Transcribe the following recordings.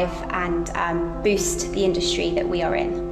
thrive and boost the industry that we are in.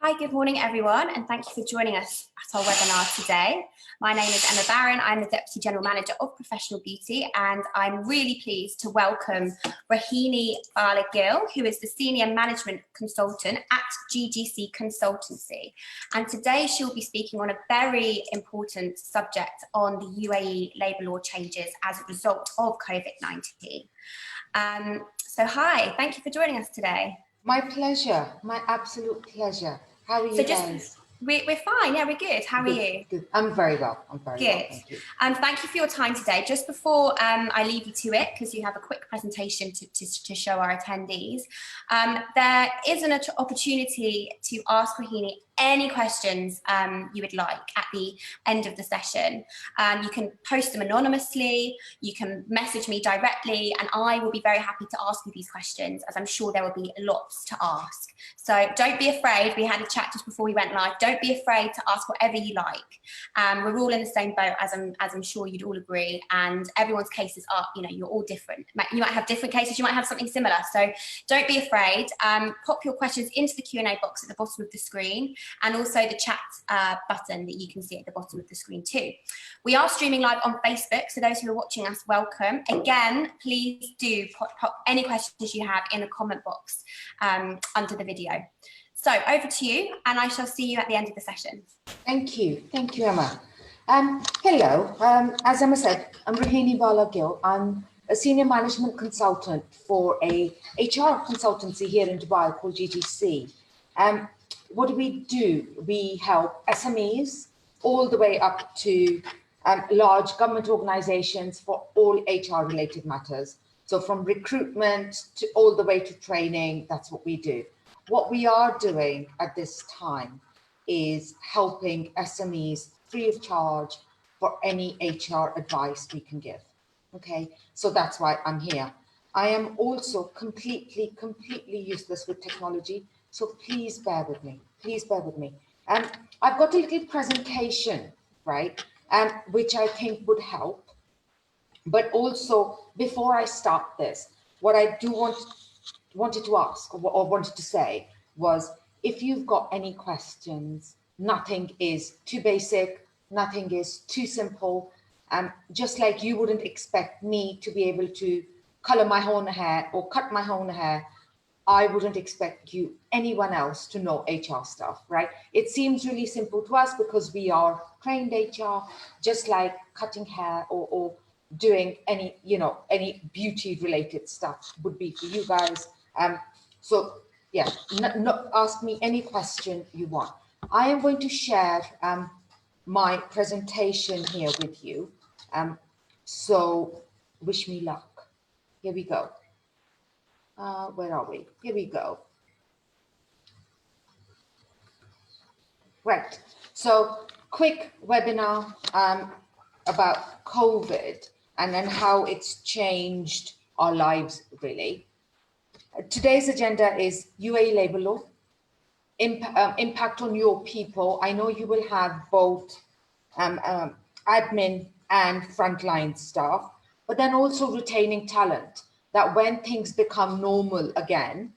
Hi, good morning everyone, and thank you for joining us at our webinar today. My name is Emma Barron. I'm the Deputy General Manager of Professional Beauty, and I'm really pleased to welcome Rohini Bhalla-Gill, who is the Senior Management Consultant at GGC Consultancy. And today she'll be speaking on a very important subject on the UAE Labour Law changes as a result of COVID-19. So hi, thank you for joining us today. My pleasure, my absolute pleasure. How are you guys? We're fine, yeah, we're good. How are you? Good. I'm very well, well, thank you. Thank you for your time today. Just before I leave you to it, because you have a quick presentation to show our attendees, there is an opportunity to ask Rohini any questions you would like at the end of the session. You can post them anonymously, you can message me directly, and I will be very happy to ask you these questions, as I'm sure there will be lots to ask. So don't be afraid. We had a chat just before we went live. Don't be afraid to ask whatever you like. We're all in the same boat, as I'm sure you'd all agree, and everyone's cases are, you're all different. You might have different cases, you might have something similar, so don't be afraid. Pop your questions into the Q&A box at the bottom of the screen, and also the chat button that you can see at the bottom of the screen too. We are streaming live on Facebook, so those who are watching us, welcome. Again, please do pop any questions you have in the comment box under the video. So over to you, and I shall see you at the end of the session. Thank you, Emma. Hello, as Emma said, I'm Rohini Bhalla-Gill. I'm a senior management consultant for a HR consultancy here in Dubai called GGC. What do? We help SMEs all the way up to large government organizations for all HR related matters. So from recruitment to all the way to training, that's what we do. What we are doing at this time is helping SMEs free of charge for any HR advice we can give. Okay, so that's why I'm here. I am also completely useless with technology, so please bear with me. I've got a little presentation, right, which I think would help. But also, before I start this, what I do wanted to ask or wanted to say was, if you've got any questions, nothing is too basic, nothing is too simple. Just like you wouldn't expect me to be able to color my own hair or cut my own hair, I wouldn't expect anyone else to know HR stuff, right? It seems really simple to us because we are trained HR, just like cutting hair or doing any beauty related stuff would be for you guys. So yeah, ask me any question you want. I am going to share my presentation here with you. So wish me luck. Here we go. Where are we? Here we go. Right. So quick webinar about COVID and then how it's changed our lives, really. Today's agenda is UAE Labour Law, impact on your people. I know you will have both admin and frontline staff, but then also retaining talent, that when things become normal again,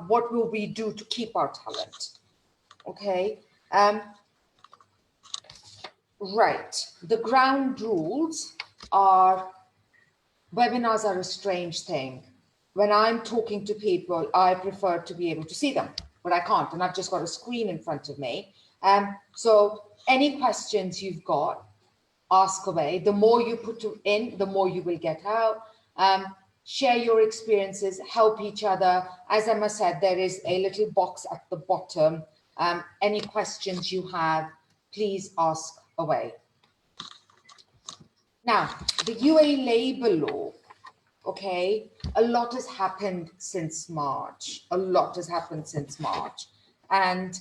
what will we do to keep our talent? Okay. Right. The ground rules are, webinars are a strange thing. When I'm talking to people, I prefer to be able to see them, but I can't, and I've just got a screen in front of me. So any questions you've got, ask away. The more you put in, the more you will get out. share your experiences, help each other. As Emma said, there is a little box at the bottom. Any questions you have, please ask away. Now, the UAE Labour Law, okay, a lot has happened since March. A lot has happened since March. And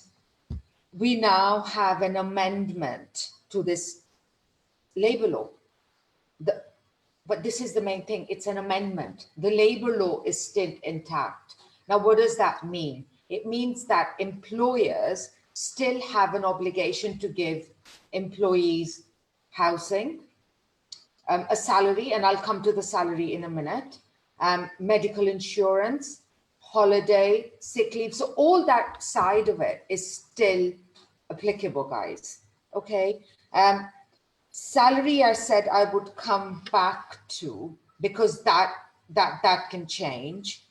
we now have an amendment to this Labour Law. But this is the main thing, it's an amendment. The Labour Law is still intact. Now, what does that mean? It means that employers still have an obligation to give employees housing, a salary, and I'll come to the salary in a minute, medical insurance, holiday, sick leave. So all that side of it is still applicable, guys. Okay. Salary, I said I would come back to, because that can change.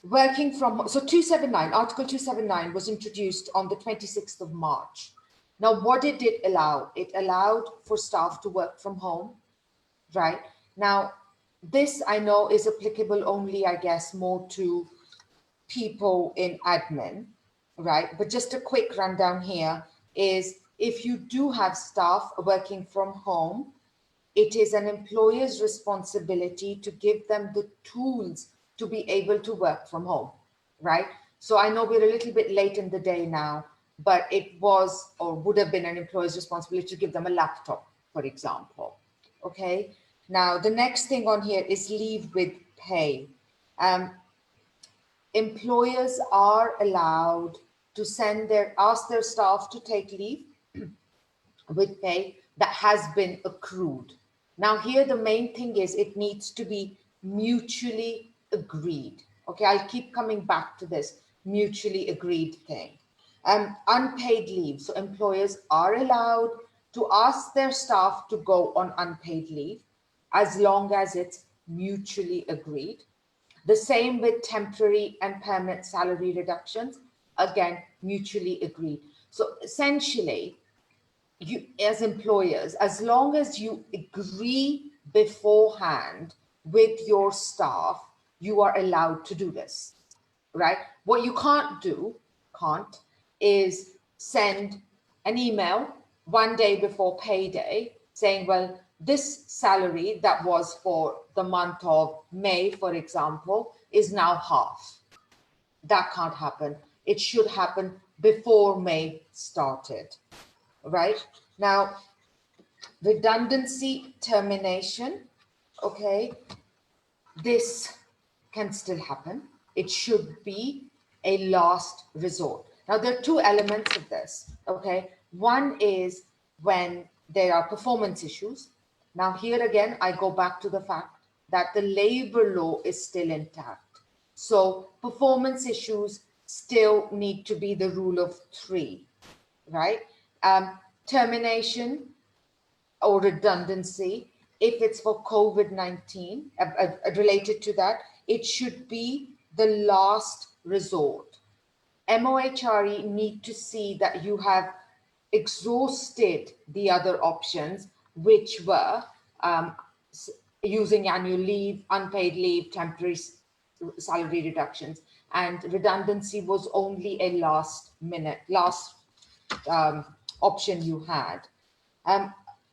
Working from, so 279, Article 279 was introduced on the 26th of March. Now, what did it allow? It allowed for staff to work from home, right? Now, this I know is applicable only, I guess, more to people in admin, right? But just a quick rundown here is, if you do have staff working from home, it is an employer's responsibility to give them the tools to be able to work from home, right? So I know we're a little bit late in the day now, but it was or would have been an employer's responsibility to give them a laptop, for example. Okay. Now, the next thing on here is leave with pay. Employers are allowed to ask their staff to take leave with pay that has been accrued. Now, here the main thing is it needs to be mutually agreed. Okay, I'll keep coming back to this mutually agreed thing. Unpaid leave. So employers are allowed to ask their staff to go on unpaid leave as long as it's mutually agreed. The same with temporary and permanent salary reductions, again, mutually agreed. So essentially, you as employers, as long as you agree beforehand with your staff, you are allowed to do this, right? What you can't is send an email one day before payday saying, well, this salary that was for the month of May, for example, is now half. That can't happen. It should happen before May started, right? Now, redundancy termination, okay, this can still happen. It should be a last resort. Now, there are two elements of this, okay? One is when there are performance issues. Now, here again, I go back to the fact that the labor law is still intact. So performance issues still need to be the rule of three, right? Termination or redundancy, if it's for COVID-19, related to that, it should be the last resort. MOHRE need to see that you have exhausted the other options, which were using annual leave, unpaid leave, temporary salary reductions, and redundancy was only a last option you had.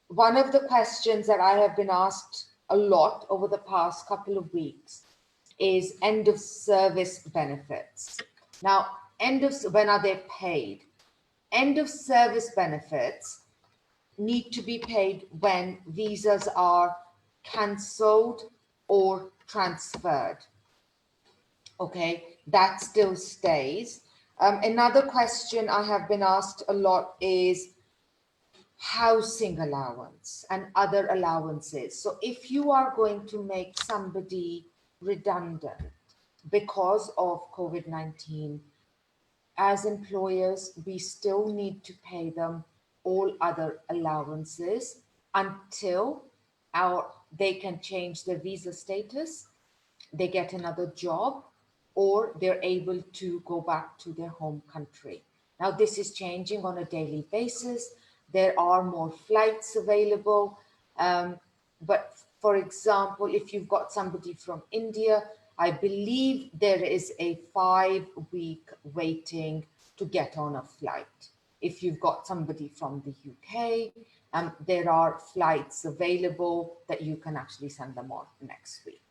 One of the questions that I have been asked a lot over the past couple of weeks is end of service benefits. Now, when are they paid? End of service benefits need to be paid when visas are cancelled or transferred. Okay, that still stays. Another question I have been asked a lot is housing allowance and other allowances. So if you are going to make somebody redundant because of COVID-19, as employers, we still need to pay them all other allowances until they can change their visa status, they get another job, or they're able to go back to their home country. Now, this is changing on a daily basis. There are more flights available, but For example, if you've got somebody from India, I believe there is a 5-week waiting to get on a flight. If you've got somebody from the UK, there are flights available that you can actually send them on next week,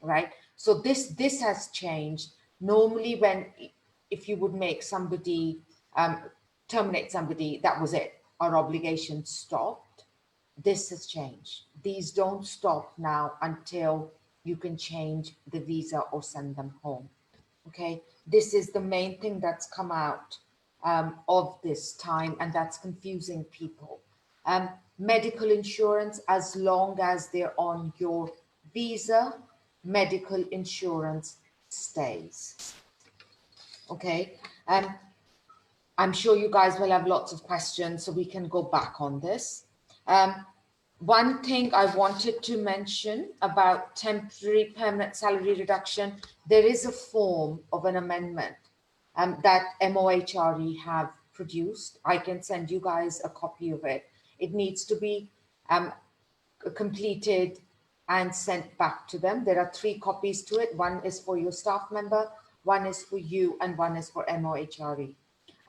right? So this has changed. Normally, if you would make somebody terminate somebody, that was it. Our obligation stopped. This has changed. These don't stop now until you can change the visa or send them home. Okay, this is the main thing that's come out of this time, and that's confusing people. Medical insurance, as long as they're on your visa, medical insurance stays. Okay, I'm sure you guys will have lots of questions, so we can go back on this. One thing I wanted to mention about temporary permanent salary reduction, there is a form of an amendment that MOHRE have produced. I can send you guys a copy of it. It needs to be completed and sent back to them. There are 3 copies to it. One is for your staff member, one is for you, and one is for MOHRE.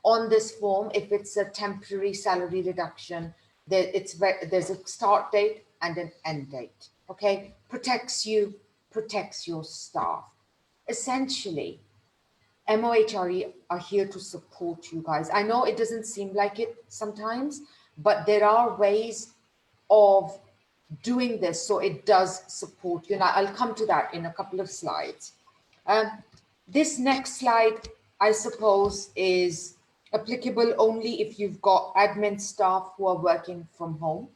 On this form, if it's a temporary salary reduction, there's a start date and an end date. Okay, protects you, protects your staff. Essentially, MOHRE are here to support you guys. I know it doesn't seem like it sometimes, but there are ways of doing this so it does support you. Now, I'll come to that in a couple of slides. This next slide, I suppose, is applicable only if you've got admin staff who are working from home.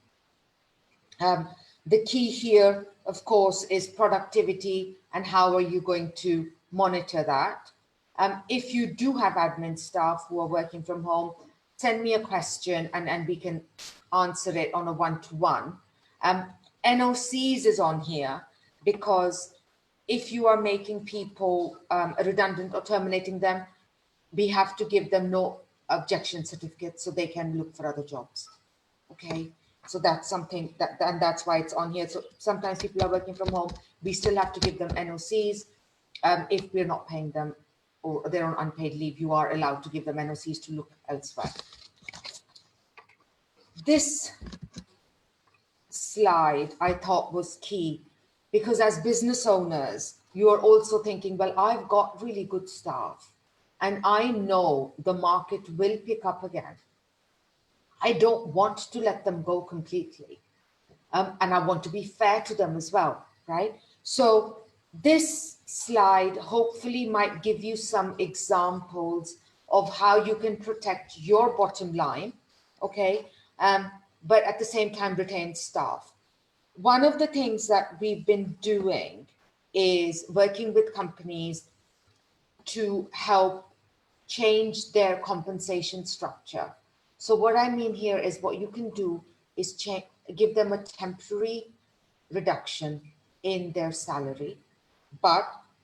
The key here, of course, is productivity and how are you going to monitor that. If you do have admin staff who are working from home, send me a question and we can answer it on a one-to-one. NOCs is on here because if you are making people redundant or terminating them, we have to give them no objection certificate so they can look for other jobs. Okay, so that's something and that's why it's on here. So sometimes people are working from home, we still have to give them NOCs. If we're not paying them or they're on unpaid leave, you are allowed to give them NOCs to look elsewhere. This slide I thought was key because as business owners, you are also thinking, well, I've got really good staff and I know the market will pick up again. I don't want to let them go completely. And I want to be fair to them as well, right? So this slide hopefully might give you some examples of how you can protect your bottom line, okay? But at the same time retain staff. One of the things that we've been doing is working with companies to help change their compensation structure. So what I mean here is what you can do is give them a temporary reduction in their salary, but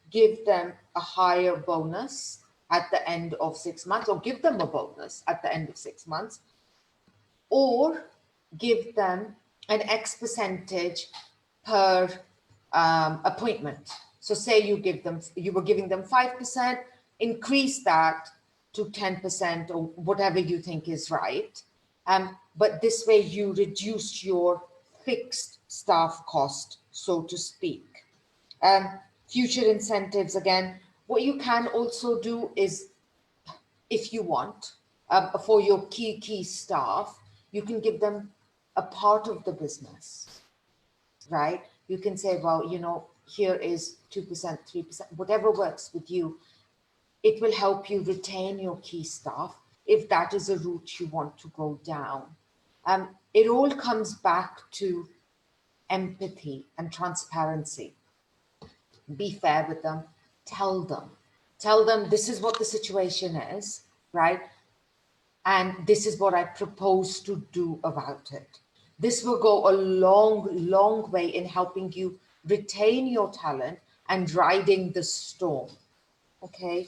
give them a higher bonus at the end of 6 months, or give them a bonus at the end of 6 months, or give them an X percentage per appointment. So say you were giving them 5%, increase that to 10% or whatever you think is right. But this way you reduce your fixed staff cost, so to speak. Future incentives, again, what you can also do is, if you want, for your key staff, you can give them a part of the business, right? You can say, well, you know, here is 2%, 3%, whatever works with you. It will help you retain your key staff if that is a route you want to go down. It all comes back to empathy and transparency. Be fair with them. Tell them this is what the situation is, right? And this is what I propose to do about it. This will go a long way in helping you retain your talent and riding the storm. Okay,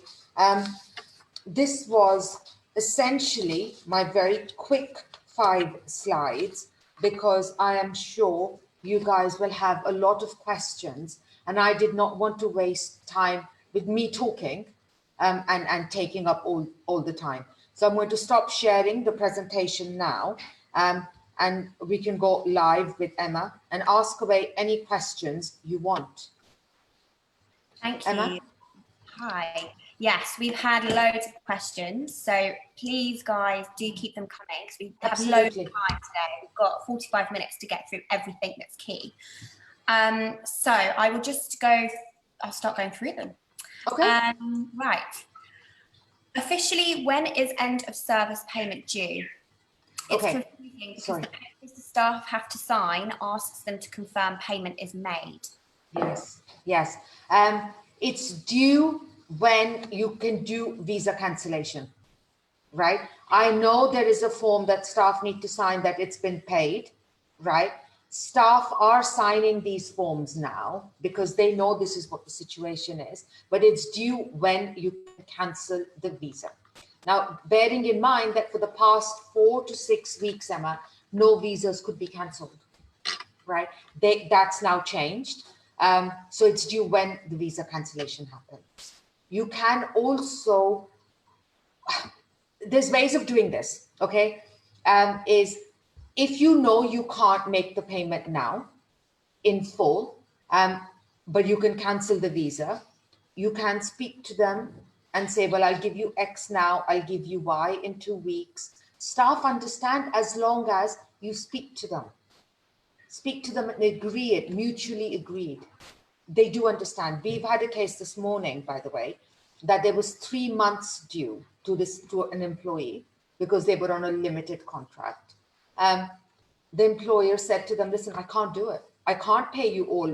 this was essentially my very quick 5 slides because I am sure you guys will have a lot of questions, and I did not want to waste time with me talking and taking up all the time. So I'm going to stop sharing the presentation now, and we can go live with Emma and ask away any questions you want. Thank Emma? you. Hi. Yes, we've had loads of questions, so please, guys, do keep them coming because we have loads of time today. We've got 45 minutes to get through everything that's key. So I will just I'll start going through them. Okay. Right. Officially, when is end of service payment due? It's confusing because the papers the staff have to sign asks them to confirm payment is made. Yes. It's due when you can do visa cancellation, right? I know there is a form that staff need to sign that it's been paid, right? Staff are signing these forms now because they know this is what the situation is, but it's due when you can cancel the visa. Now, bearing in mind that for the past 4 to 6 weeks, Emma, no visas could be cancelled, right? That's now changed. So it's due when the visa cancellation happens. You can also, there's ways of doing this, okay? Is if you know you can't make the payment now in full, but you can cancel the visa, you can speak to them and say, well, I'll give you X now, I'll give you Y in 2 weeks. Staff understand as long as you speak to them. Speak to them and agree it, mutually agreed. They do understand. We've had a case this morning, by the way, that there was 3 months due to an employee because they were on a limited contract. The employer said to them, listen, I can't do it. I can't pay you all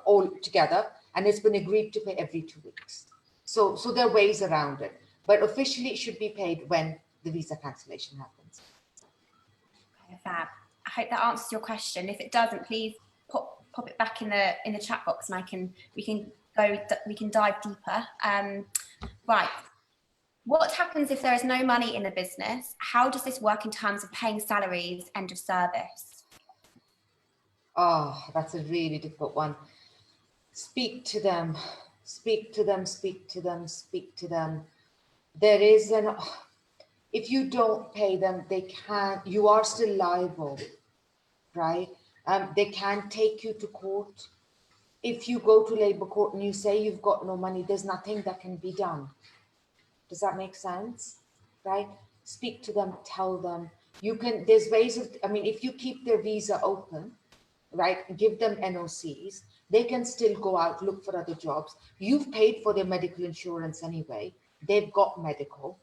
all together. And it's been agreed to pay every 2 weeks. So there are ways around it. But officially, it should be paid when the visa cancellation happens. Okay, fab. I hope that answers your question. If it doesn't, please pop it back in the chat box, and we can dive deeper. Right. What happens if there is no money in the business? How does this work in terms of paying salaries, end of service? Oh, that's a really difficult one. Speak to them. Speak to them. Speak to them. Speak to them. There is if you don't pay them, you are still liable, right? They can take you to court. If you go to Labour Court and you say you've got no money, there's nothing that can be done. Does that make sense? Right? Speak to them, tell them. There's ways of, if you keep their visa open, right, give them NOCs, they can still go out, look for other jobs. You've paid for their medical insurance anyway. They've got medical.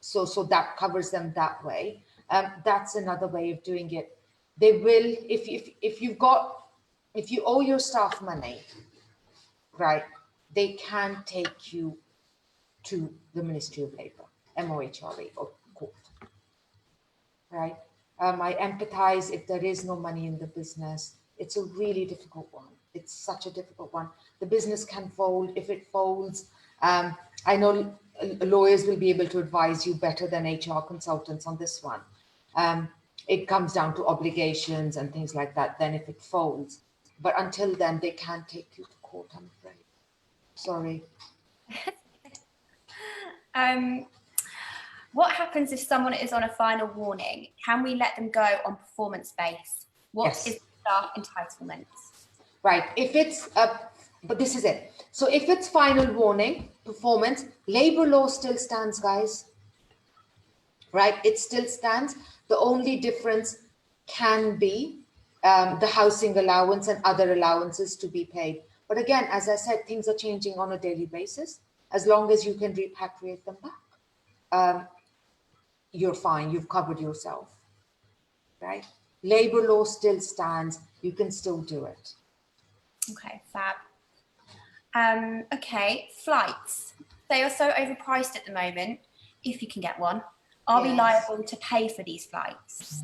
So that covers them that way. That's another way of doing it. They will, if you owe your staff money, right, they can take you to the Ministry of Labour, MOHRA or court, right? I empathize if there is no money in the business. It's a really difficult one. It's such a difficult one. The business can fold. If it folds, I know lawyers will be able to advise you better than HR consultants on this one. It comes down to obligations and things like that, then if it folds. But until then, they can't take you to court, I'm afraid. Sorry. What happens if someone is on a final warning? Can we let them go on performance base? What is staff entitlements? Right. If it's but this is it. So if it's final warning, performance, Labour law still stands, guys. Right? It still stands. The only difference can be the housing allowance and other allowances to be paid. But again, as I said, things are changing on a daily basis. As long as you can repatriate them back, you're fine. You've covered yourself. Right? Labour law still stands. You can still do it. Okay, fab. Okay, flights. They are so overpriced at the moment, if you can get one. Are we liable to pay for these flights?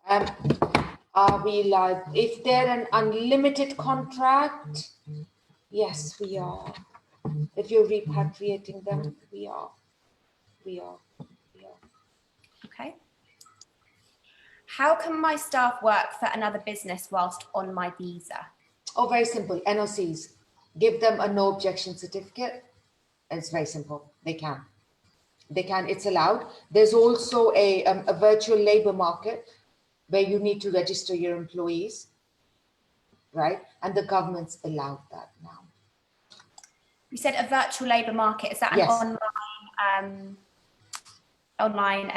Are we liable? If they're an unlimited contract, yes, we are. If you're repatriating them, we are. Okay. How can my staff work for another business whilst on my visa? Oh, very simple. NOCs. Give them a no objection certificate. And it's very simple. They can. They can. It's allowed. There's also a virtual labour market where you need to register your employees, right? And the government's allowed that now. You said a virtual labour market. Is that an Yes. online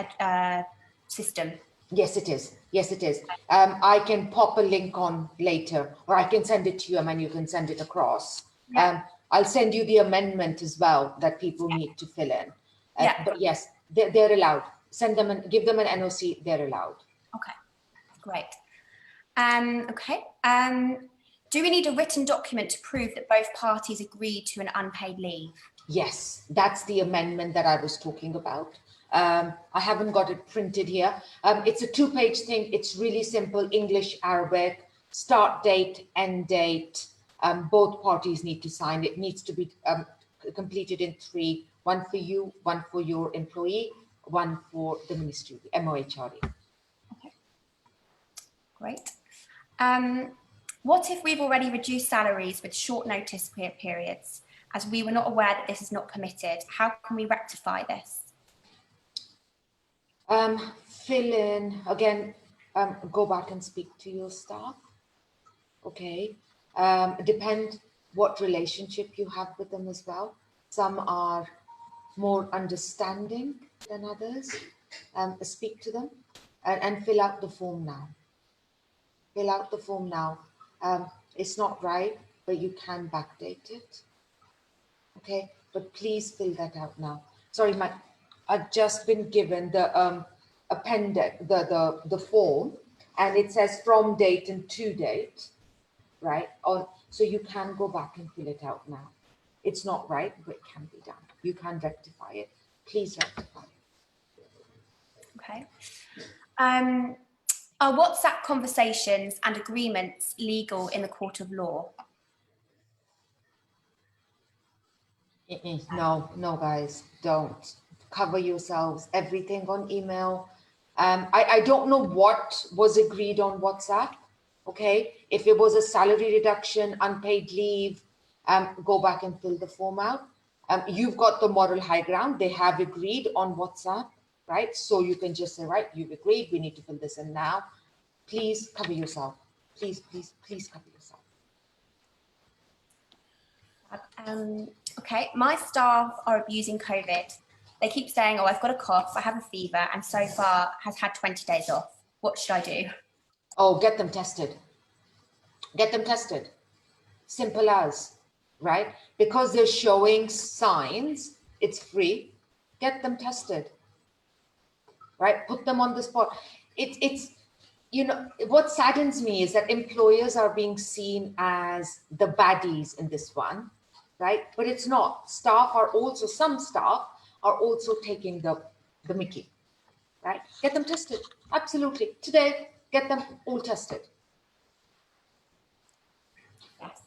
system? Yes, it is. Yes, it is. I can pop a link on later, or I can send it to you, and you can send it across. Yeah. I'll send you the amendment as well that people need to fill in. Yeah. But yes, they're allowed. Send them and give them an NOC. They're allowed. Okay, great. Okay. Do we need a written document to prove that both parties agreed to an unpaid leave? Yes, that's the amendment that I was talking about. I haven't got it printed here. It's a 2-page thing. It's really simple, English, Arabic, start date, end date. Both parties need to sign. It needs to be completed in 3, one for you, one for your employee, one for the ministry, MOHRE. Okay, great. What if we've already reduced salaries with short notice periods, as we were not aware that this is not permitted? How can we rectify this? Fill in, again, go back and speak to your staff, okay? Depend what relationship you have with them as well. Some are more understanding than others. Speak to them and fill out the form now. Fill out the form now. It's not right, but you can backdate it. Okay, but please fill that out now. Sorry, I've just been given the appendix, the form, and it says from date and to date, right? So you can go back and fill it out now. It's not right, but it can be done. You can rectify it. Please rectify it. Okay. Are WhatsApp conversations and agreements legal in the court of law? No, guys, don't. Cover yourselves, everything on email. I don't know what was agreed on WhatsApp, okay? If it was a salary reduction, unpaid leave, go back and fill the form out. You've got the moral high ground. They have agreed on WhatsApp, right? So you can just say, right, you've agreed, we need to fill this in now. Please cover yourself. Please cover yourself. Okay, my staff are abusing COVID. They keep saying, oh, I've got a cough, I have a fever, and so far has had 20 days off. What should I do? Oh, get them tested. Get them tested. Simple as, right? Because they're showing signs, it's free. Get them tested, right? Put them on the spot. It's you know, what saddens me is that employers are being seen as the baddies in this one, right? But it's not. Some staff are also taking the mickey, right? Get them tested. Absolutely. Today, get them all tested. Yes.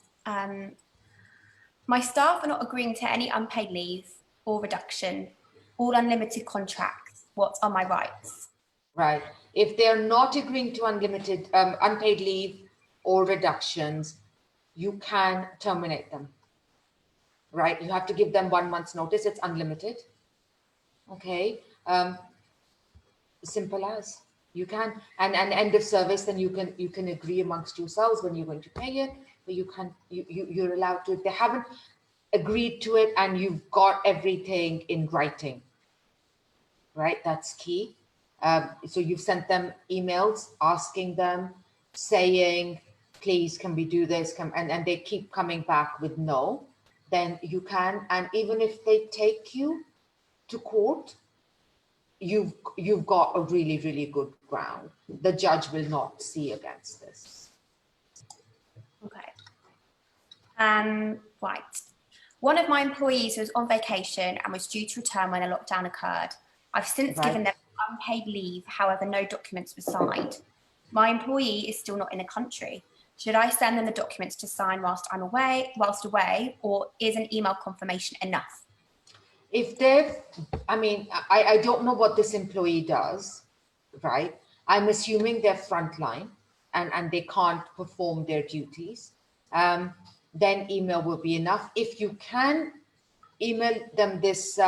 My staff are not agreeing to any unpaid leave or reduction, all unlimited contracts. What are my rights? Right. If they're not agreeing to unlimited, unpaid leave or reductions, you can terminate them. Right. You have to give them 1 month's notice. It's unlimited. Okay. Simple as. You can, and end of service, then you can agree amongst yourselves when you're going to pay it, but you're allowed to. If they haven't agreed to it and you've got everything in writing, right? That's key. So you've sent them emails asking them, saying, please, can we do this? And they keep coming back with no, then you can. And even if they take you to court, you've got a really, really good ground. The judge will not see against this. Okay. Right. One of my employees was on vacation and was due to return when a lockdown occurred. I've since given them unpaid leave, however, no documents were signed. My employee is still not in the country. Should I send them the documents to sign whilst away, or is an email confirmation enough? If I don't know what this employee does, right? I'm assuming they're frontline and they can't perform their duties, then email will be enough. If you can email them this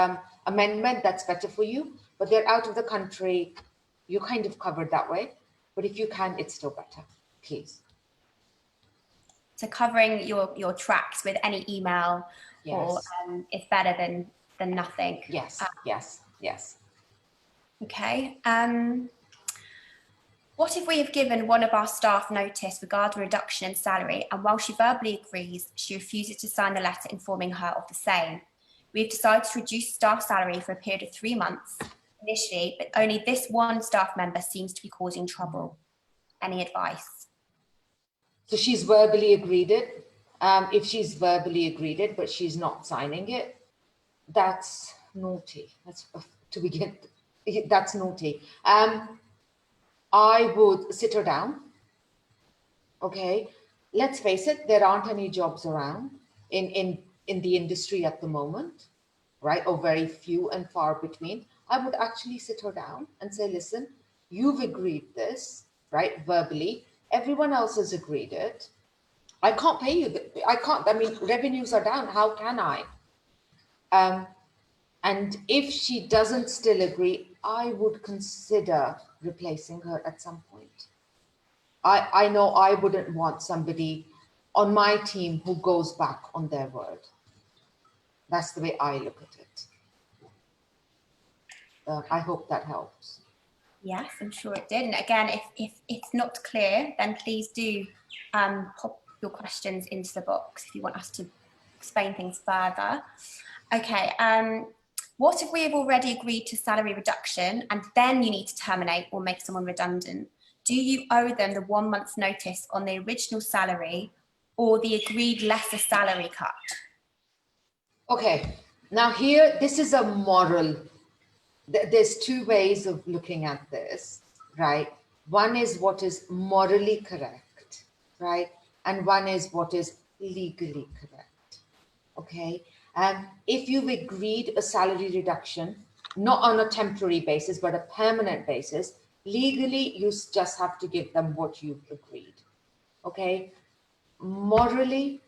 amendment, that's better for you, but they're out of the country, you're kind of covered that way. But if you can, it's still better, please. So covering your tracks with any email, Yes. or is better than nothing. Yes, yes. Okay. What if we have given one of our staff notice regarding reduction in salary, and while she verbally agrees, she refuses to sign the letter informing her of the same? We've decided to reduce staff salary for a period of 3 months initially, but only this one staff member seems to be causing trouble. Any advice? So she's verbally agreed it. If she's verbally agreed it, but she's not signing it, that's naughty. That's to begin. That's naughty. I would sit her down. Okay, let's face it, there aren't any jobs around in the industry at the moment, right? Or very few and far between. I would actually sit her down and say, listen, you've agreed this, right? Verbally. Everyone else has agreed it. I can't pay you. I can't. I mean, revenues are down. How can I? And if she doesn't still agree, I would consider replacing her at some point. I know I wouldn't want somebody on my team who goes back on their word. That's the way I look at it. I hope that helps. Yes, I'm sure it did. And again, if it's not clear, then please do pop your questions into the box if you want us to explain things further. Okay, what if we have already agreed to salary reduction and then you need to terminate or make someone redundant? Do you owe them the 1 month's notice on the original salary or the agreed lesser salary cut? Okay, now here, this is a moral. There's two ways of looking at this, right? One is what is morally correct, right? And one is what is legally correct, okay? And if you've agreed a salary reduction, not on a temporary basis, but a permanent basis, legally, you just have to give them what you've agreed, okay? Morally,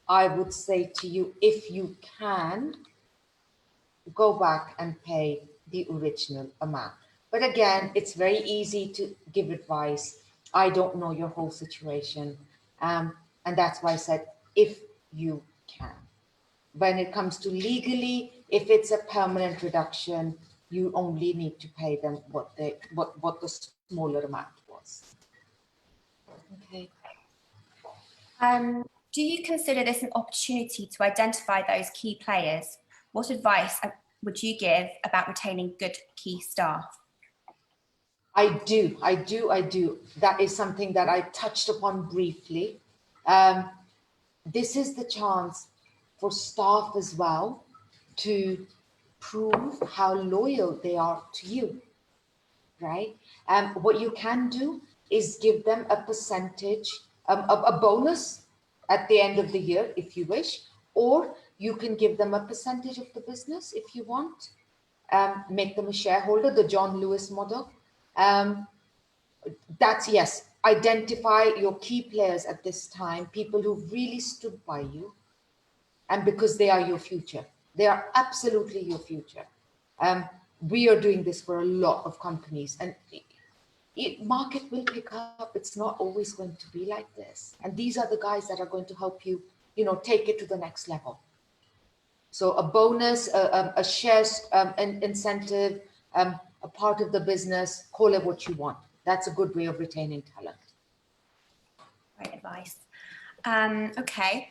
I would say to you, if you can, go back and pay the original amount. But again, it's very easy to give advice. I don't know your whole situation. And that's why I said, if you can. When it comes to legally, if it's a permanent reduction, you only need to pay them what the smaller amount was. Okay. Do you consider this an opportunity to identify those key players? What advice would you give about retaining good key staff? I do. That is something that I touched upon briefly. This is the chance for staff as well to prove how loyal they are to you, right? What you can do is give them a percentage, a bonus at the end of the year, if you wish, or you can give them a percentage of the business if you want. Make them a shareholder, the John Lewis model. That's, yes, identify your key players at this time, people who really stood by you, and because they are your future. They are absolutely your future. We are doing this for a lot of companies, and market will pick up. It's not always going to be like this. And these are the guys that are going to help you, take it to the next level. So a bonus, a shares, an incentive, a part of the business, call it what you want. That's a good way of retaining talent. Great advice. Okay.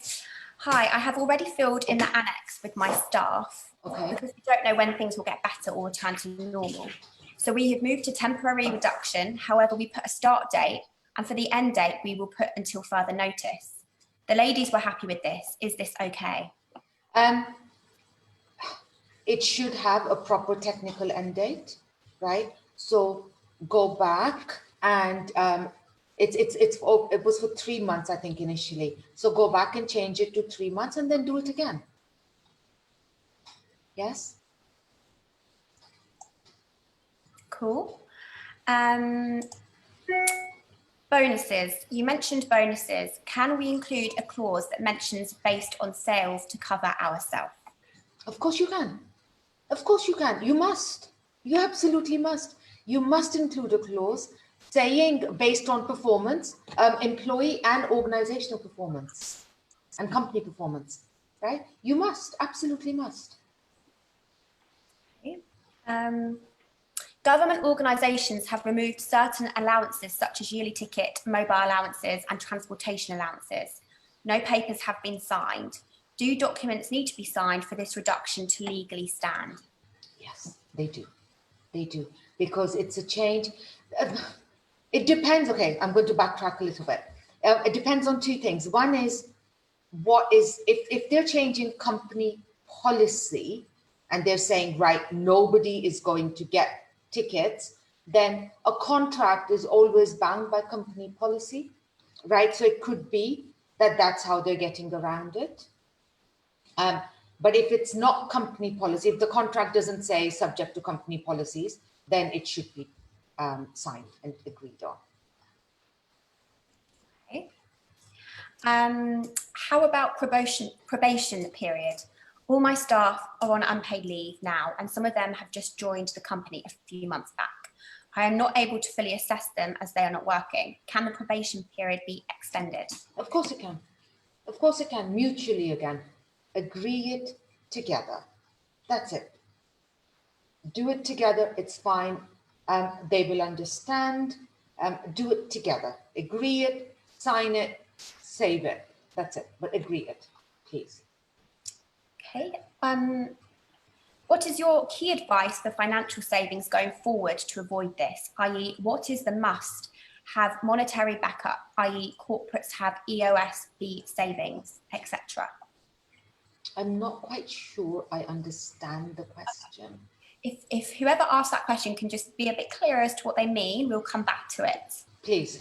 Hi, I have already filled in the annex with my staff because we don't know when things will get better or return to normal. So we have moved to temporary reduction. However, we put a start date, and for the end date, we will put until further notice. The ladies were happy with this. Is this okay? It should have a proper technical end date, right? So go back and it was for 3 months, I think, initially. So go back and change it to 3 months and then do it again. Yes. Cool. Bonuses. You mentioned bonuses. Can we include a clause that mentions based on sales to cover ourselves? Of course you can. Of course you can. You must. You absolutely must. You must include a clause saying based on performance, employee and organizational performance and company performance, right? You must, absolutely must. Okay. Government organisations have removed certain allowances such as yearly ticket, mobile allowances and transportation allowances. No papers have been signed. Do documents need to be signed for this reduction to legally stand? Yes, they do. They do, because it's a change. It depends. Okay, I'm going to backtrack a little bit. It depends on two things. One is if they're changing company policy and they're saying, right, nobody is going to get tickets, then a contract is always bound by company policy, right? So it could be that that's how they're getting around it. But if it's not company policy, if the contract doesn't say subject to company policies, then it should be signed and agreed on. Okay. How about probation period? All my staff are on unpaid leave now, and some of them have just joined the company a few months back. I am not able to fully assess them as they are not working. Can the probation period be extended? Of course it can. Of course it can, mutually again. Agree it together. That's it. Do it together, it's fine. They will understand. Do it together. Agree it, sign it, save it. That's it, but agree it, please. Okay. What is your key advice for financial savings going forward to avoid this? I.e., what is the must? Have monetary backup, i.e. corporates have EOSB savings, etc. I'm not quite sure I understand the question. If whoever asked that question can just be a bit clearer as to what they mean, we'll come back to it. Please.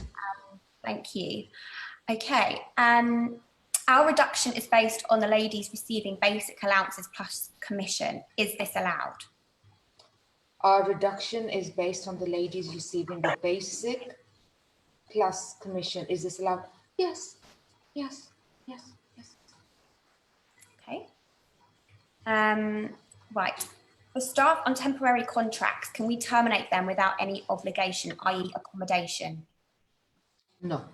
Thank you. Okay. Our reduction is based on the ladies receiving basic allowances plus commission. Is this allowed? Our reduction is based on the ladies receiving the basic plus commission. Is this allowed? Yes, yes, yes, yes. Okay. Right. For staff on temporary contracts, can we terminate them without any obligation, i.e. accommodation? No.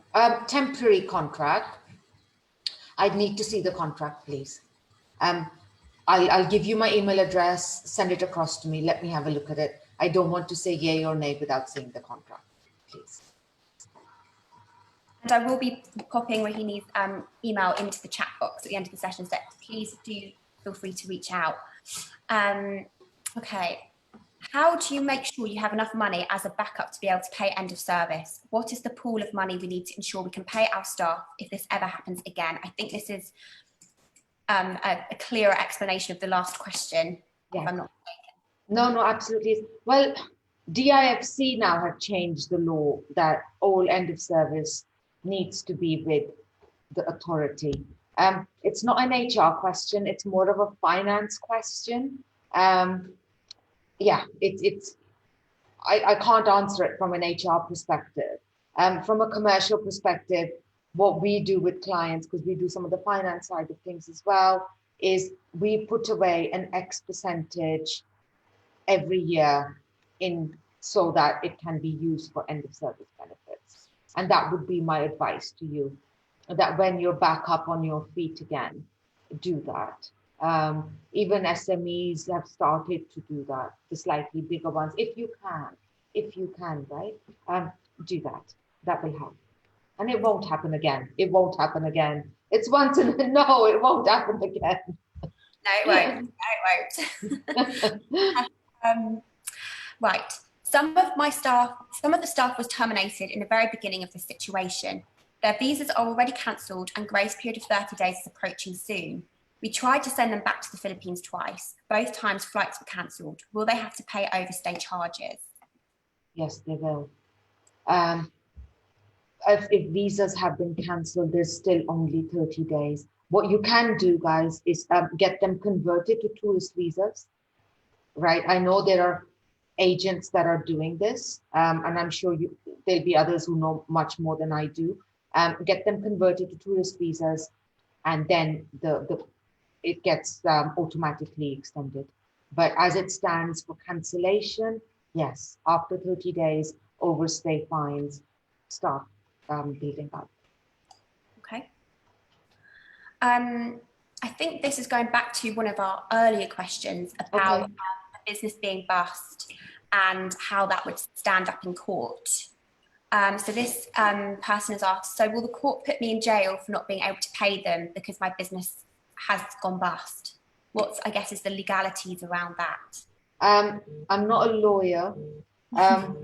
Temporary contract. I'd need to see the contract, please. I'll give you my email address, send it across to me. Let me have a look at it. I don't want to say yay or nay without seeing the contract, please. And I will be popping Rohini's email into the chat box at the end of the session, so please do feel free to reach out. Okay. How do you make sure you have enough money as a backup to be able to pay end of service? What is the pool of money we need to ensure we can pay our staff if this ever happens again? I think this is a clearer explanation of the last question, Yeah. if I'm not mistaken. No, absolutely. Well, DIFC now have changed the law that all end of service needs to be with the authority. It's not an HR question, it's more of a finance question. Yeah, I can't answer it from an HR perspective. From a commercial perspective, what we do with clients, because we do some of the finance side of things as well, is we put away an X percentage every year in so that it can be used for end of service benefits. And that would be my advice to you, that when you're back up on your feet again, do that. Even SMEs have started to do that, the slightly bigger ones, if you can, right? Do that. That will help. And it won't happen again. It won't happen again. It's once in no, it won't happen again. No, it won't. No, it won't. Right. Some of the staff was terminated in the very beginning of the situation. Their visas are already cancelled and grace period of 30 days is approaching soon. We tried to send them back to the Philippines twice. Both times flights were cancelled. Will they have to pay overstay charges? Yes, they will. If visas have been cancelled, there's still only 30 days. What you can do, guys, is get them converted to tourist visas, right? I know there are agents that are doing this, and I'm sure there'll be others who know much more than I do. Get them converted to tourist visas, and then it gets automatically extended. But as it stands for cancellation, yes, after 30 days, overstay fines start building up. Okay. I think this is going back to one of our earlier questions about a business being bust and how that would stand up in court. So this person has asked, so will the court put me in jail for not being able to pay them because my business has gone bust? What, I guess, is the legalities around that? I'm not a lawyer. I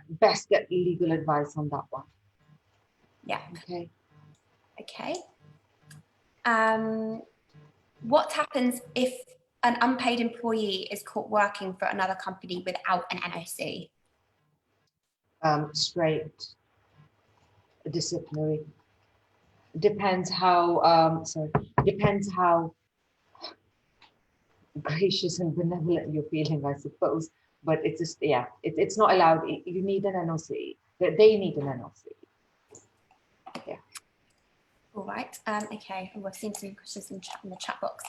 best get legal advice on that one. Yeah. Okay. Okay. What happens if an unpaid employee is caught working for another company without an NOC? Straight disciplinary. Depends how depends how gracious and benevolent you're feeling, I suppose. But it's just, yeah, it's not allowed. You need an NOC. They need an NOC. Yeah. All right. Okay. Oh, I've seen some questions in the chat box.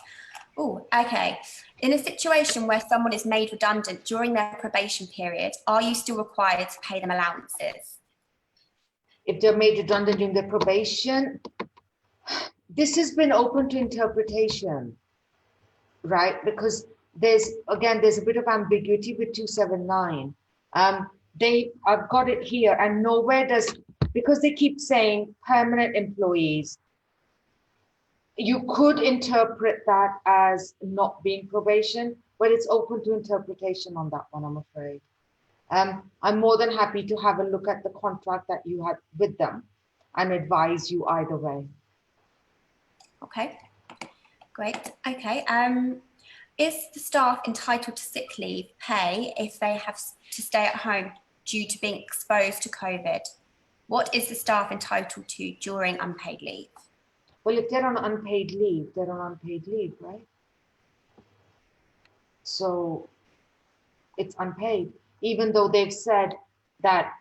Oh, okay. In a situation where someone is made redundant during their probation period, are you still required to pay them allowances? If they're made redundant during their probation, this has been open to interpretation, right? Because there's a bit of ambiguity with 279. I've got it here, and nowhere does, because they keep saying permanent employees. You could interpret that as not being probation, but it's open to interpretation on that one, I'm afraid. I'm more than happy to have a look at the contract that you had with them and advise you either way. Okay, great. Okay. Is the staff entitled to sick leave pay if they have to stay at home due to being exposed to COVID? What is the staff entitled to during unpaid leave? Well, if they're on unpaid leave, they're on unpaid leave, right? So it's unpaid, even though they've said that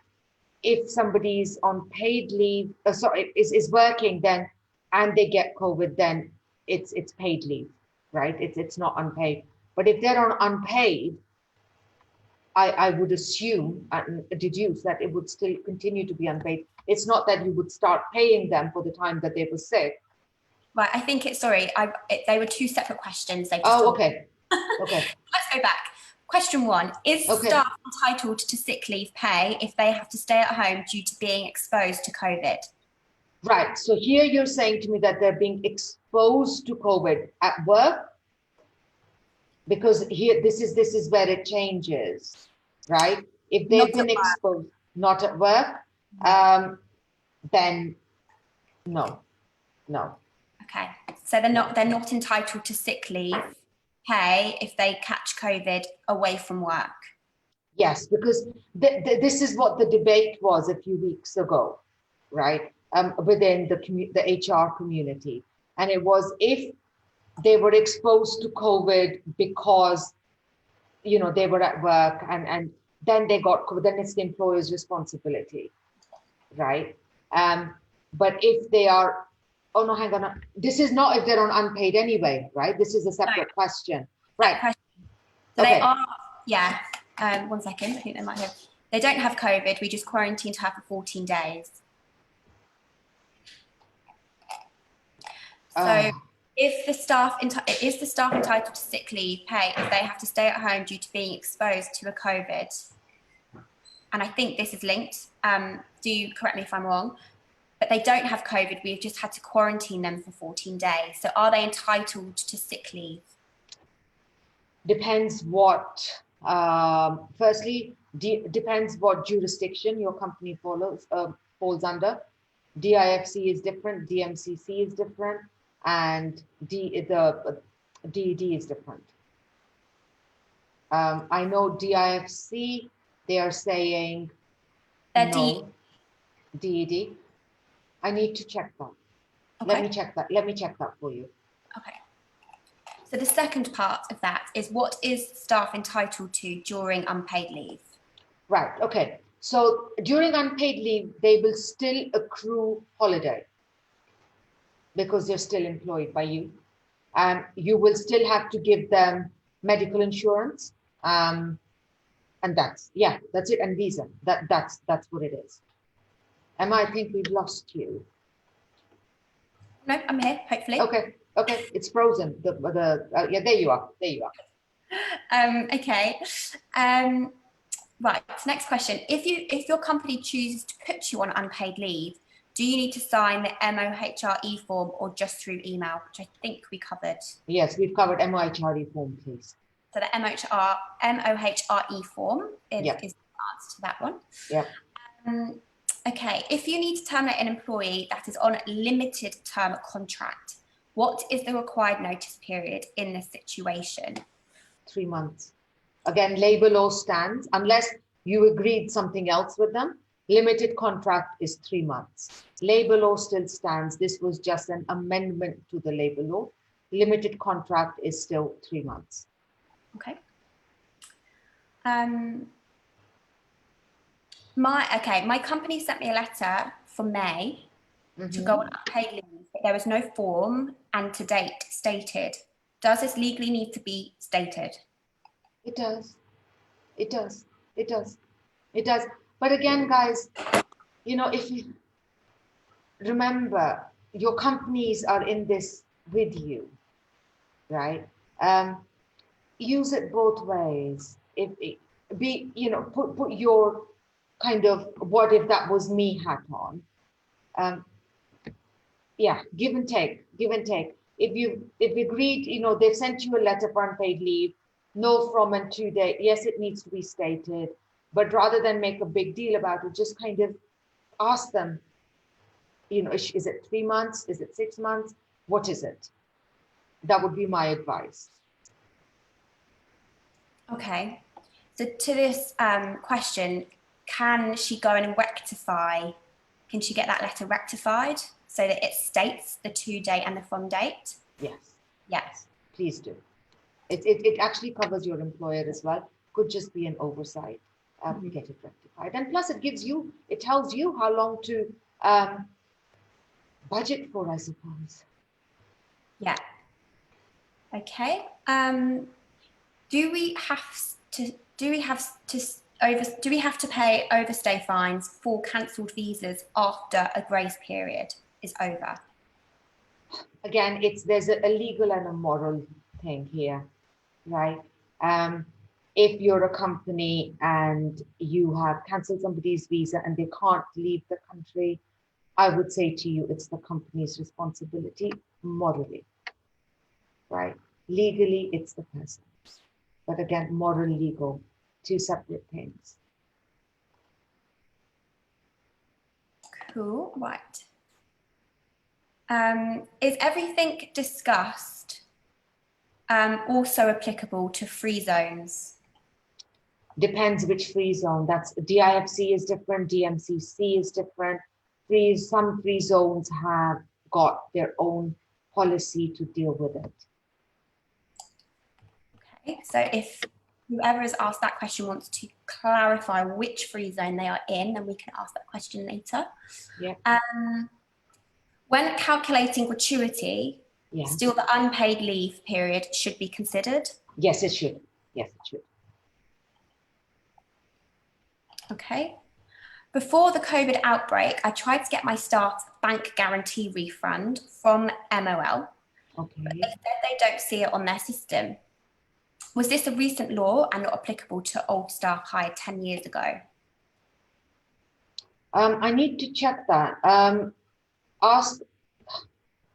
if somebody's on paid leave, is working, then, and they get COVID, then it's paid leave, right? It's not unpaid. But if they're on unpaid, I would assume and deduce that it would still continue to be unpaid. It's not that you would start paying them for the time that they were sick. Right, I think it's, sorry, they were two separate questions. Okay. Okay. Let's go back. Question one, is staff entitled to sick leave pay if they have to stay at home due to being exposed to COVID? Right, so here you're saying to me that they're being exposed to COVID at work? Because here, this is where it changes, right? If they've been exposed, not at work, then no. Okay, so they're not entitled to sick leave pay if they catch COVID away from work. Yes, because this is what the debate was a few weeks ago, right? Within the HR community, and it was if they were exposed to COVID because, they were at work and then they got COVID, then it's the employer's responsibility, right? But if they are, oh no, hang on, this is not if they're on unpaid anyway, right? This is a separate question, right? So they are, yeah. 1 second, I think they might have. They don't have COVID. We just quarantined her for 14 days. So if the staff is the staff entitled to sick leave pay if they have to stay at home due to being exposed to a COVID? And I think this is linked. Do correct me if I'm wrong, but they don't have COVID. We've just had to quarantine them for 14 days. So are they entitled to sick leave? Depends what. Firstly, depends what jurisdiction your company falls under. DIFC is different, DMCC is different, and the DED is different. I know DIFC, they are saying no. DED. I need to check that. Okay. Let me check that for you. Okay. So the second part of that is, what is staff entitled to during unpaid leave? Right, okay. So during unpaid leave, they will still accrue holiday because they're still employed by you. You will still have to give them medical insurance. And that's it. And visa. That's what it is. Emma, I think we've lost you. No, I'm here, hopefully. Okay, it's frozen. Yeah, there you are. Okay. Right, next question. If your company chooses to put you on unpaid leave, do you need to sign the MOHRE form or just through email, which I think we covered? Yes, we've covered MOHRE form, please. So the MOHRE form is the answer to that one. Yeah. Okay, if you need to terminate an employee that is on a limited term contract, what is the required notice period in this situation? 3 months. Again, labour law stands, unless you agreed something else with them. Limited contract is 3 months. Labour law still stands. This was just an amendment to the labour law. Limited contract is still 3 months. Okay. My company sent me a letter for May to go on unpaid leave, but there was no form and to date stated. Does this legally need to be stated? It does. It does. It does. It does. But again, guys, if you remember, your companies are in this with you, right? Use it both ways. Put your kind of what if that was me hat on. Give and take. If you agreed, they've sent you a letter for unpaid leave, no from and to date. Yes, it needs to be stated, but rather than make a big deal about it, just kind of ask them, is it 3 months? Is it 6 months? What is it? That would be my advice. Okay. So to this question, can she go in and can she get that letter rectified so that it states the to date and the from date? Yes, please do. It actually covers your employer as well. Could just be an oversight. Get it rectified. And plus it tells you how long to budget for, I suppose. Yeah. Okay. Do we have to pay overstay fines for cancelled visas after a grace period is over? Again, there's a legal and a moral thing here, right? If you're a company and you have cancelled somebody's visa and they can't leave the country, I would say to you, it's the company's responsibility morally, right? Legally, it's the person's. But again, moral, legal, two separate things. Cool, right. Is everything discussed also applicable to free zones? Depends which free zone. That's DIFC is different, DMCC is different. Some free zones have got their own policy to deal with it. Okay, so if whoever has asked that question wants to clarify which free zone they are in, then we can ask that question later. Yeah. When calculating gratuity, still the unpaid leave period should be considered? Yes, it should. Yes, it should. Okay. Before the COVID outbreak, I tried to get my staff bank guarantee refund from MOL. Okay. But they said they don't see it on their system. Was this a recent law and not applicable to old staff hired 10 years ago? I need to check that.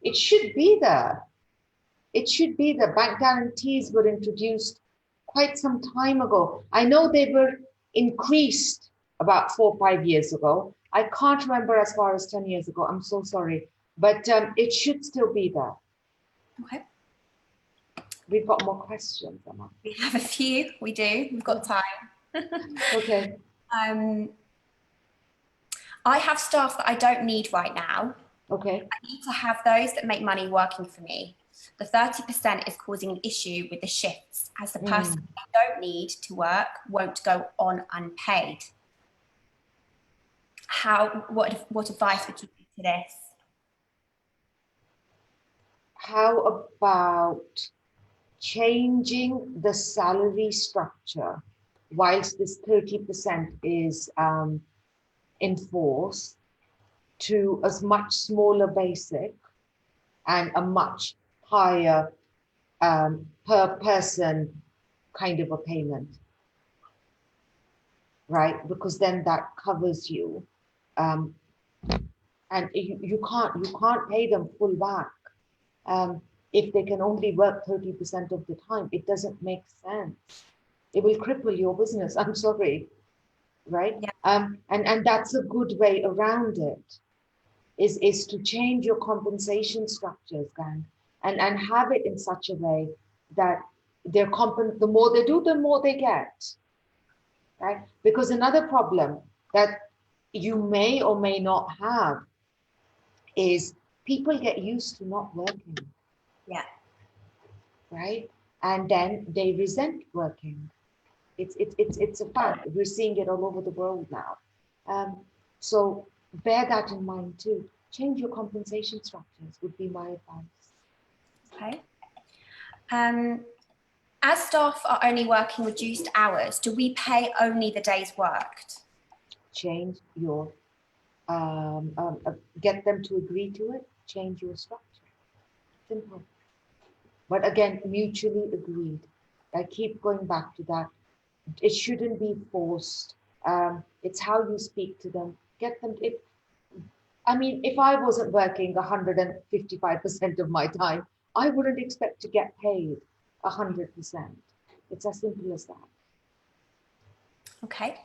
It should be there. It should be there. Bank guarantees were introduced quite some time ago. I know they were increased about 4 or 5 years ago. I can't remember as far as 10 years ago. I'm so sorry. But it should still be there. Okay. We've got more questions, Emma. We have a few. We do. We've got time. Okay. I have staff that I don't need right now. Okay. I need to have those that make money working for me. The 30% is causing an issue with the shifts, as the person who don't need to work won't go on unpaid. What advice would you give to this? How about changing the salary structure whilst this 30% is enforced to a much smaller basic and a much higher per person kind of a payment, right? Because then that covers you, and you can't pay them full back if they can only work 30% of the time. It doesn't make sense. It will cripple your business. I'm sorry, right? Yeah. And that's a good way around it. Is to change your compensation structures, gang, and have it in such a way that the more they do, the more they get, right? Because another problem that you may or may not have is people get used to not working. Yeah. Right? And then they resent working. It's a fact. We're seeing it all over the world now. So bear that in mind too. Change your compensation structures would be my advice. Okay. As staff are only working reduced hours, do we pay only the days worked? Change your, get them to agree to it, change your structure. Simple. But again, mutually agreed. I keep going back to that. It shouldn't be forced. It's how you speak to them. Get them. If I wasn't working 155% of my time, I wouldn't expect to get paid 100%. It's as simple as that. Okay.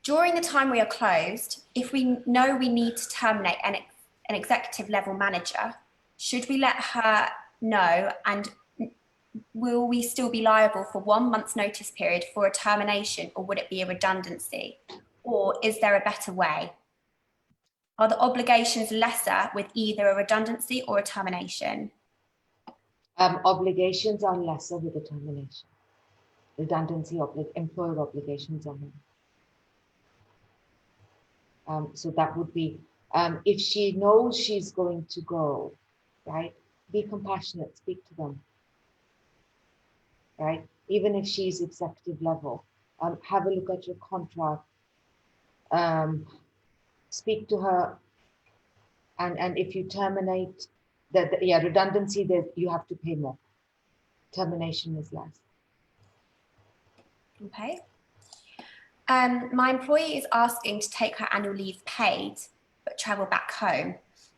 During the time we are closed, if we know we need to terminate an executive level manager, should we let her know, and will we still be liable for 1 month's notice period for a termination, or would it be a redundancy? Or is there a better way? Are the obligations lesser with either a redundancy or a termination? Obligations are lesser with a termination. Redundancy, employer obligations are more. So that would be, if she knows she's going to go, right? Be compassionate, speak to them, right? Even if she's executive level, have a look at your contract, speak to her, and if you terminate, redundancy, that you have to pay more. Termination is less. Okay. My employee is asking to take her annual leave paid, but travel back home.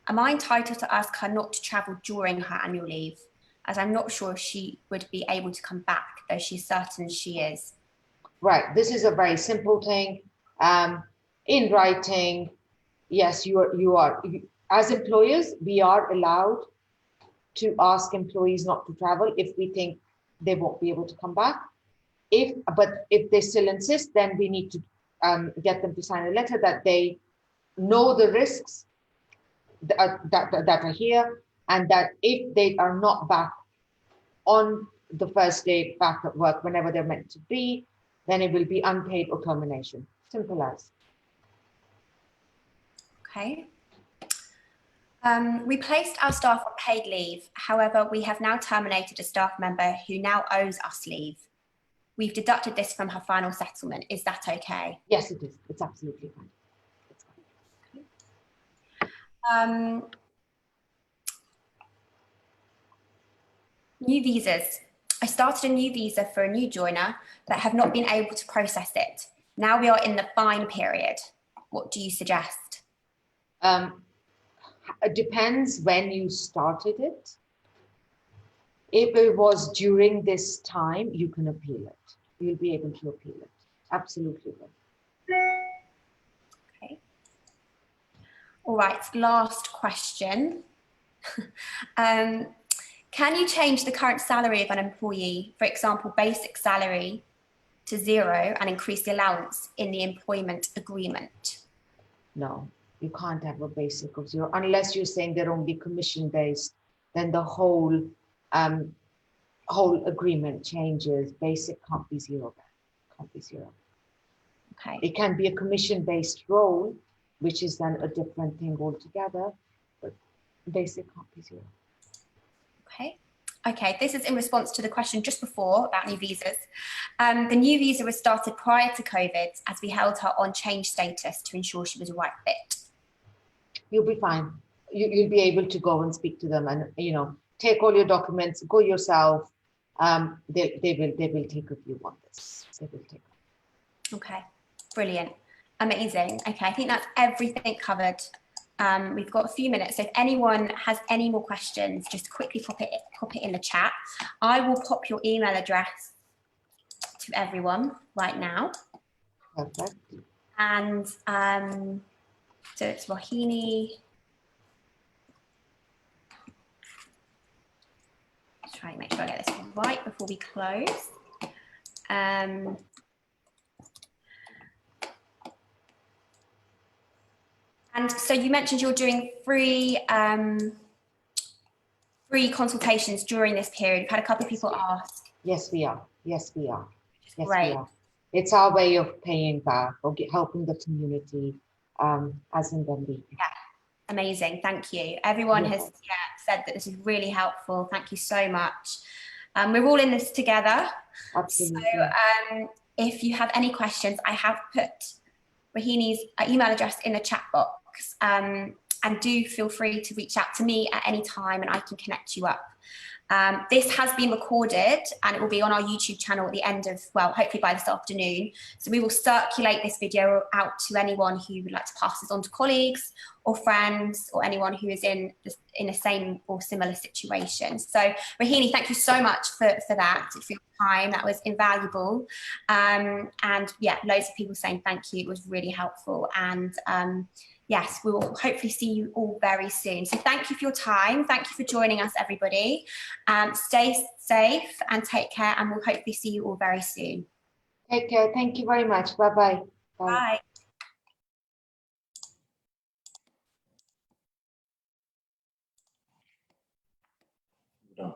Am I entitled to ask her not to travel during her annual leave, as I'm not sure if she would be able to come back, though she's certain she is? Right. This is a very simple thing. In writing, yes, you are. As employers, we are allowed to ask employees not to travel if we think they won't be able to come back. But if they still insist, then we need to get them to sign a letter that they know the risks that are here, and that if they are not back on the first day back at work, whenever they're meant to be, then it will be unpaid or termination. Simple as. Okay. We placed our staff on paid leave. However, we have now terminated a staff member who now owes us leave. We've deducted this from her final settlement. Is that okay? Yes, it is. It's absolutely fine. It's fine. New visas. I started a new visa for a new joiner, but have not been able to process it. Now we are in the fine period. What do you suggest? It depends when you started it. If it was during this time, you can appeal it. You'll be able to appeal it. Absolutely. Okay. All right, last question. Can you change the current salary of an employee, for example, basic salary, to 0 and increase the allowance in the employment agreement? No, you can't have a basic of 0 unless you're saying they're only commission based. Then the whole whole agreement changes, basic can't be zero. Can't be zero. Okay. It can be a commission-based role, which is then a different thing altogether, but basic can't be zero. Okay. Okay, this is in response to the question just before about new visas. The new visa was started prior to COVID as we held her on change status to ensure she was a right fit. You'll be fine. You'll be able to go and speak to them and, you know, take all your documents, go yourself. They will take if you want this. They will take. Okay, brilliant. Amazing. Okay, I think that's everything covered. We've got a few minutes, so if anyone has any more questions, just quickly pop it in the chat. I will pop your email address to everyone right now. Perfect. And so it's Rohini. Let's try and make sure I get this right before we close. And so you mentioned you're doing free consultations during this period. We've had a couple of people ask. Yes, we are. Yes, we are. Yes, Great. we are. It's our way of paying back or helping the community as and when we. Yeah, amazing. Thank you. Everyone has said that this is really helpful. Thank you so much. We're all in this together. Absolutely. So if you have any questions, I have put Rohini's email address in the chat box. And do feel free to reach out to me at any time and I can connect you up. This has been recorded and it will be on our YouTube channel at the end of, well, hopefully by this afternoon. So we will circulate this video out to anyone who would like to pass this on to colleagues or friends or anyone who is in the same or similar situation. So Rohini, thank you so much for that, for your time. That was invaluable. And yeah, loads of people saying thank you. It was really helpful. And yes, we will hopefully see you all very soon. So thank you for your time. Thank you for joining us, everybody. Stay safe and take care, and we'll hopefully see you all very soon. Take care. Thank you very much. Bye-bye. Bye. Bye.